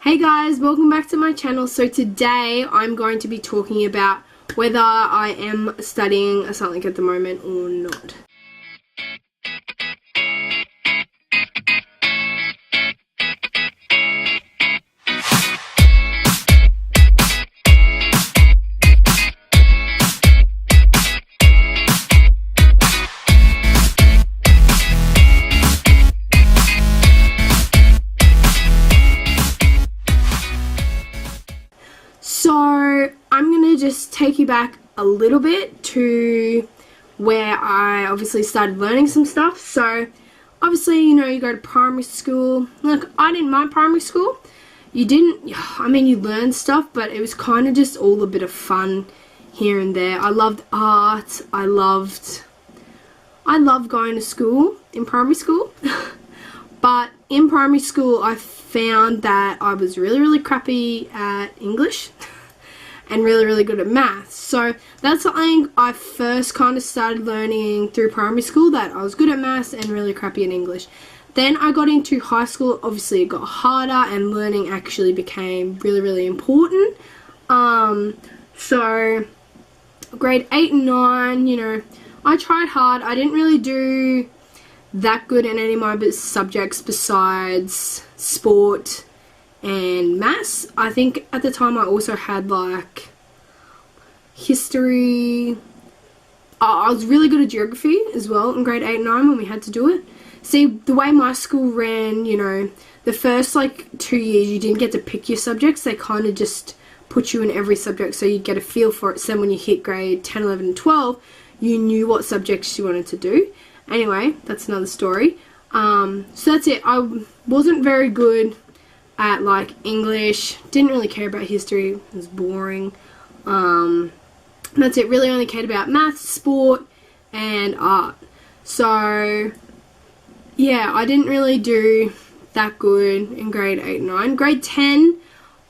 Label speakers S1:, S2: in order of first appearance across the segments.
S1: Hey guys, welcome back to my channel. So today I'm going to be talking about whether I am studying something at the moment or not. So I'm going to just take you back a little bit to where I obviously started learning some stuff. So obviously, you go to primary school. Look, I didn't mind primary school. You learned stuff, but it was kind of just all a bit of fun here and there. I loved art. I loved going to school in primary school. But in primary school, I found that I was really crappy at English and really good at maths. So that's something I first kind of started learning through primary school, that I was good at maths and really crappy at English. Then I got into high school. Obviously it got harder and learning actually became really important. So grade 8 and 9, I tried hard. I didn't really do that good in any of my subjects besides sport and maths. I think at the time I also had like history. I was really good at geography as well in grade 8 and 9 when we had to do it. See, the way my school ran, the first 2 years you didn't get to pick your subjects. They kind of just put you in every subject so you'd get a feel for it. So when you hit grade 10, 11 and 12, you knew what subjects you wanted to do. Anyway, that's another story. So that's it. I wasn't very good at English. Didn't really care about history. It was boring. That's it. Really only cared about maths, sport, and art. So yeah, I didn't really do that good in grade 8 and 9. Grade 10,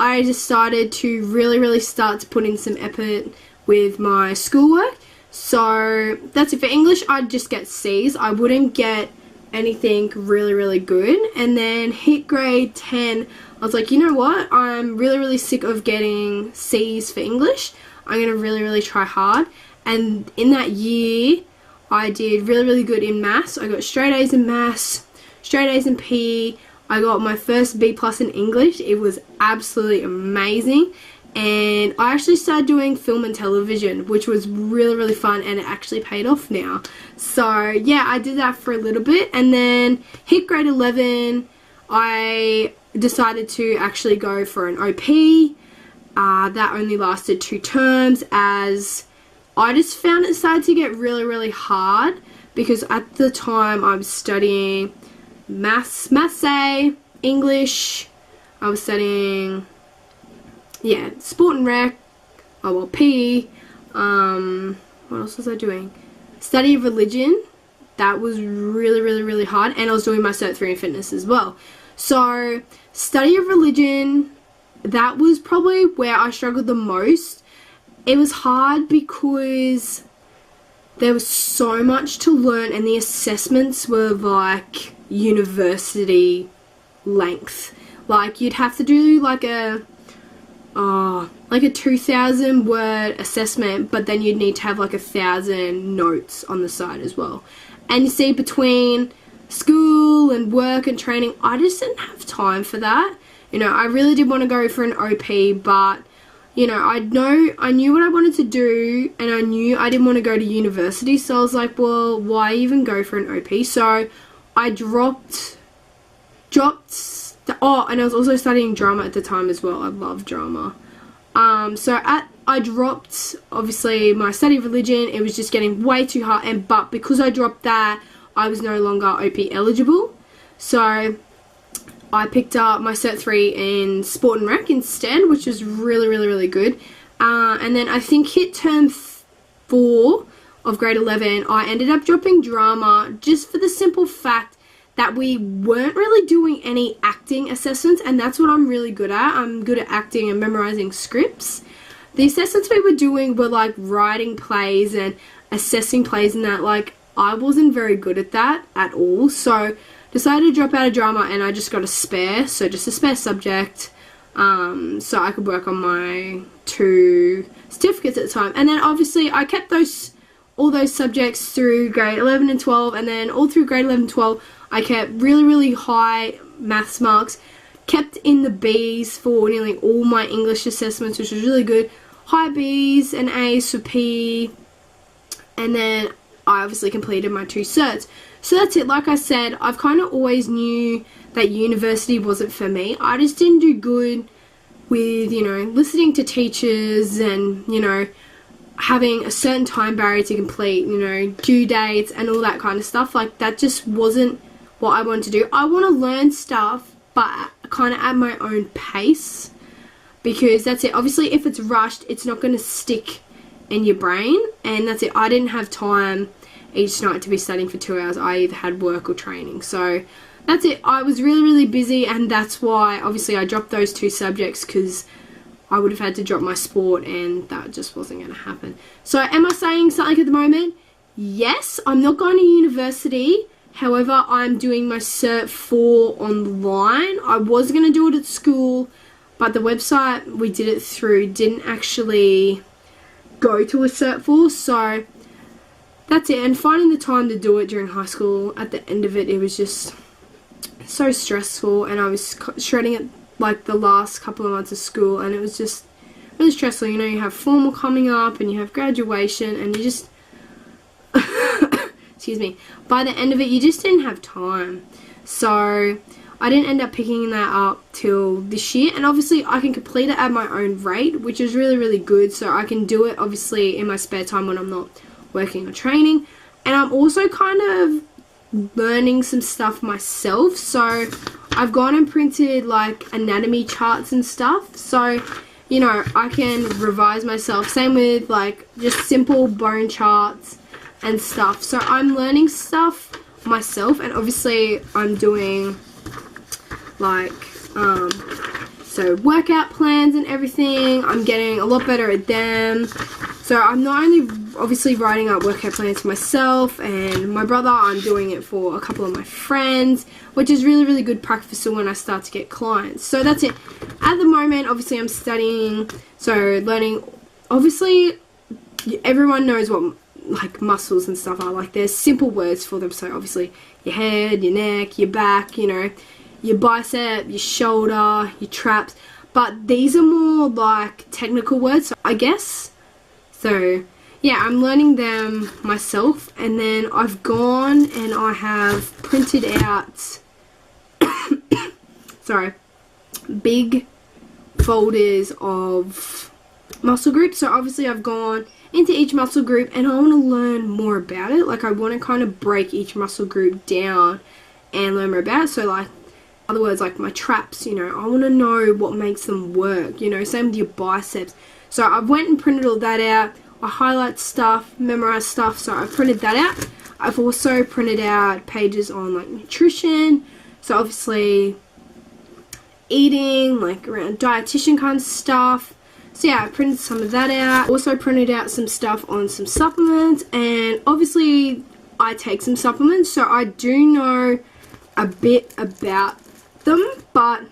S1: I just started to really start to put in some effort with my schoolwork. So that's it. For English, I'd just get C's. I wouldn't get anything really good. And then hit grade 10, I was like, you know what? I'm really sick of getting C's for English. I'm going to really try hard. And in that year, I did really good in maths. I got straight A's in maths, straight A's in PE. I got my first B+ in English. It was absolutely amazing. And I actually started doing film and television, which was really fun, and it actually paid off now. So yeah, I did that for a little bit, and then hit grade 11, I decided to actually go for an OP. That only lasted 2 terms, as I just found it started to get really hard, because at the time I was studying maths A, English, I was studying sport and rec, PE, what else was I doing? Study of religion. That was really hard, and I was doing my Cert 3 in fitness as well. So study of religion, that was probably where I struggled the most. It was hard because there was so much to learn, and the assessments were like university length. You'd have to do like a 2,000 word assessment, but then you'd need to have 1,000 notes on the side as well. And you see, between school and work and training, I just didn't have time for that. I really did want to go for an OP, but I knew what I wanted to do, and I knew I didn't want to go to university, so I was like, well, why even go for an OP? So I dropped and I was also studying drama at the time as well. I love drama. I dropped, obviously, my study of religion. It was just getting way too hard, but because I dropped that, I was no longer OP eligible. So I picked up my Cert 3 in sport and rec instead, which was really good. And then I think hit term 4 of grade 11, I ended up dropping drama, just for the simple fact that we weren't really doing any acting assessments, and that's what I'm really good at. I'm good at acting and memorizing scripts. The assessments we were doing were writing plays and assessing plays, and that I wasn't very good at that at all. So decided to drop out of drama, and I just got a spare, so just a spare subject. so I could work on my 2 certificates at the time. And then obviously I kept all those subjects through grade 11 and 12, and then all through grade 11 and 12 I kept really high maths marks, kept in the B's for nearly all my English assessments, which was really good. High B's and A's for P, and then I obviously completed my 2 certs. So that's it. Like I said, I've kind of always knew that university wasn't for me. I just didn't do good with, you know, listening to teachers and, you know, having a certain time barrier to complete, you know, due dates and all that kind of stuff. Like, that just wasn't what I wanted to do. I want to learn stuff, but kind of at my own pace, because that's it. Obviously, if it's rushed, it's not going to stick in your brain, and that's it. I didn't have time each night to be studying for 2 hours. I either had work or training, so that's it. I was really busy, and that's why obviously I dropped those 2 subjects, because I would have had to drop my sport, and that just wasn't going to happen. So am I saying something at the moment? Yes, I'm not going to university. However, I'm doing my Cert 4 online. I was going to do it at school, but the website we did it through didn't actually go to a Cert 4, so that's it. And finding the time to do it during high school, at the end of it, it was just so stressful, and I was shredding it like the last couple of months of school, and it was just really stressful. You know, you have formal coming up, and you have graduation, and you just excuse me, by the end of it, you just didn't have time. So I didn't end up picking that up till this year, and obviously I can complete it at my own rate, which is really good. So I can do it obviously in my spare time when I'm not working or training, and I'm also kind of learning some stuff myself. So I've gone and printed like anatomy charts and stuff, so you know, I can revise myself. Same with like just simple bone charts and stuff. So I'm learning stuff myself, and obviously I'm doing like so workout plans and everything. I'm getting a lot better at them. So I'm not only obviously writing up workout plans for myself and my brother, I'm doing it for a couple of my friends, which is really good practice for when I start to get clients. So that's it. At the moment, obviously I'm studying, so learning. Obviously everyone knows what like muscles and stuff are. Like, there's simple words for them. So obviously your head, your neck, your back, you know, your bicep, your shoulder, your traps. But these are more like technical words, I guess. So yeah, I'm learning them myself, and then I've gone and I have printed out sorry, big folders of muscle groups. So obviously I've gone into each muscle group, and I want to learn more about it. Like, I want to kind of break each muscle group down and learn more about it. So like, in other words, like my traps, you know, I want to know what makes them work, you know. Same with your biceps. So I went and printed all that out. I highlight stuff, memorize stuff, so I printed that out. I've also printed out pages on like nutrition, so obviously eating, like around dietitian kind of stuff. So yeah, I printed some of that out. Also printed out some stuff on some supplements, and obviously I take some supplements, so I do know a bit about them, but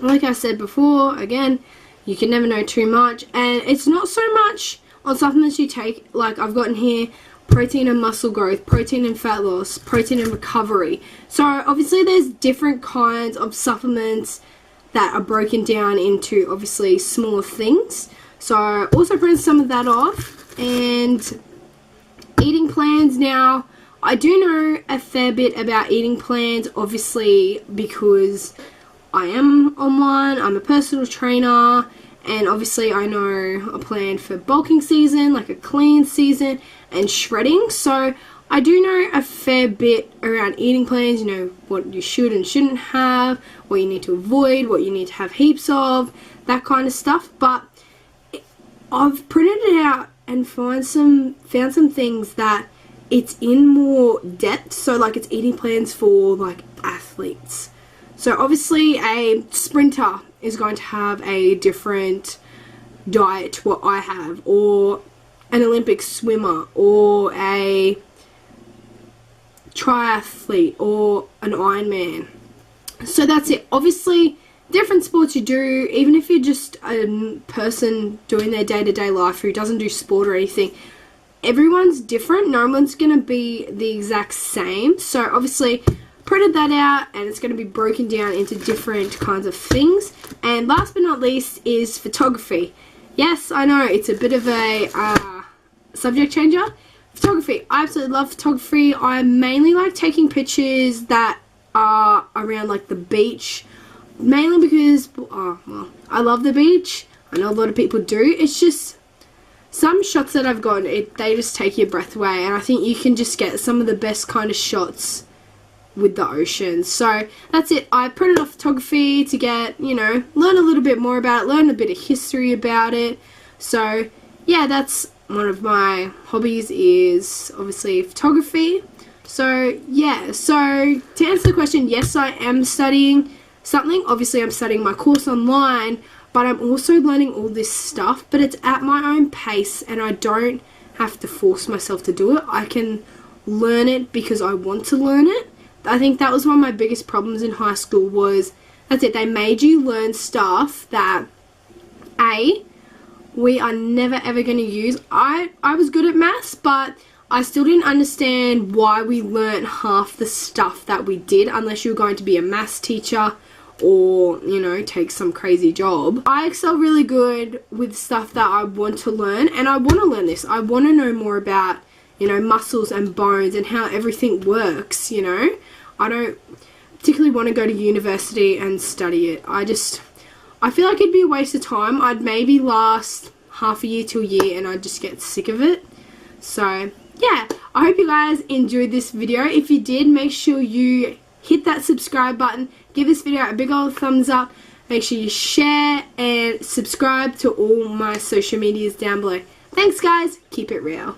S1: like I said before, again, you can never know too much. And it's not so much on supplements you take. Like, I've gotten here protein and muscle growth, protein and fat loss, protein and recovery. So obviously there's different kinds of supplements that are broken down into obviously smaller things. So I also printed some of that off. And eating plans now, I do know a fair bit about eating plans, obviously, because I am on one, I'm a personal trainer, and obviously I know a plan for bulking season, like a clean season, and shredding. So I do know a fair bit around eating plans, you know, what you should and shouldn't have, what you need to avoid, what you need to have heaps of, that kind of stuff. But I've printed it out and found some things that it's in more depth. So like, it's eating plans for like athletes. So obviously a sprinter is going to have a different diet to what I have, or an Olympic swimmer, or a triathlete, or an Ironman. So that's it. Obviously different sports you do, even if you're just a person doing their day-to-day life who doesn't do sport or anything, everyone's different. No one's going to be the exact same. So obviously printed that out, and it's going to be broken down into different kinds of things. And last but not least is photography. Yes, I know it's a bit of a subject changer. Photography. I absolutely love photography. I mainly like taking pictures that are around like the beach, mainly because well, I love the beach. I know a lot of people do. It's just some shots that I've gotten, they just take your breath away, and I think you can just get some of the best kind of shots with the ocean. So that's it. I printed off photography to get, you know, learn a little bit more about it, learn a bit of history about it. So yeah, that's one of my hobbies, is obviously photography. So yeah, so to answer the question, yes, I am studying something. Obviously I'm studying my course online, but I'm also learning all this stuff, but it's at my own pace, and I don't have to force myself to do it. I can learn it because I want to learn it. I think that was one of my biggest problems in high school was, that's it, they made you learn stuff that we are never ever going to use. I was good at maths, but I still didn't understand why we learnt half the stuff that we did unless you were going to be a maths teacher or, you know, take some crazy job. I excel really good with stuff that I want to learn, and I want to learn this. I want to know more about, you know, muscles and bones and how everything works, you know. I don't particularly want to go to university and study it. I feel like it'd be a waste of time. I'd maybe last half a year to a year and I'd just get sick of it. So yeah, I hope you guys enjoyed this video. If you did, make sure you hit that subscribe button, give this video a big old thumbs up, make sure you share and subscribe to all my social medias down below. Thanks guys, keep it real.